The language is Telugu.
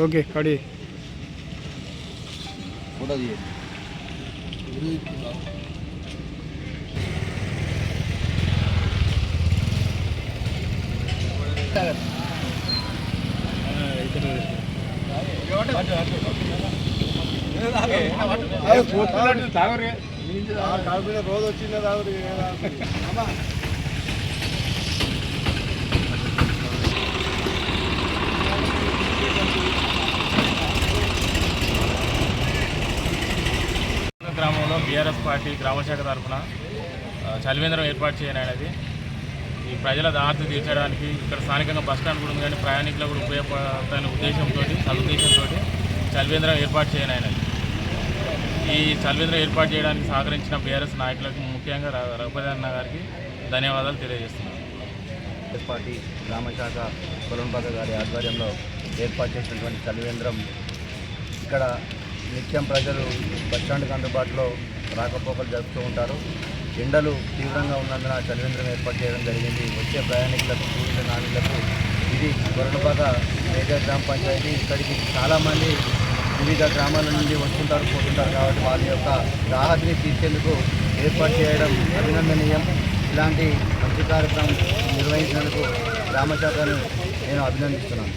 ఓకే కడి ఫోటో తీయండి. రోజు వచ్చిందా తాగురు. గ్రామంలో బీఆర్ఎస్ పార్టీ గ్రామశాఖ తరఫున చలివేంద్రం ఏర్పాటు చేయనది ఈ ప్రజల దాహత తీర్చడానికి ఇక్కడ స్థానికంగా బస్టాండ్ కూడా ఉంది కానీ ప్రయాణికులకు కూడా ఉపయోగపడతాయనే ఉద్దేశంతో సదుద్దేశంతో చలివేంద్రం ఏర్పాటు చేయనది. ఈ చలివేంద్రం ఏర్పాటు చేయడానికి సహకరించిన బీఆర్ఎస్ నాయకులకు ముఖ్యంగా రఘుపతి అన్న గారికి ధన్యవాదాలు తెలియజేస్తున్నాను. బీఆర్ఎస్ పార్టీ గ్రామశాఖ కొలంపాక గారి ఆధ్వర్యంలో ఏర్పాటు చేసినటువంటి చలివేంద్రం ఇక్కడ నిత్యం ప్రజలు బస్టాండ్కి అందుబాటులో రాకపోకలు జరుపుతూ ఉంటారు. ఎండలు తీవ్రంగా ఉన్నందున చలివేంద్రం ఏర్పాటు చేయడం జరిగింది. వచ్చే ప్రయాణికులకు కూలీల నాణ్యులకు ఇది కొలంపాక మేజర్ గ్రామ పంచాయతీ. ఇక్కడికి చాలామంది వివిధ గ్రామాల నుండి వస్తుంటారు పోతుంటారు కాబట్టి వాళ్ళ యొక్క దాహతిని తీర్చేందుకు ఏర్పాటు చేయడం అభినందనీయం. ఇలాంటి మంచి కార్యక్రమం నిర్వహించినందుకు గ్రామ శాఖను నేను అభినందిస్తున్నాను.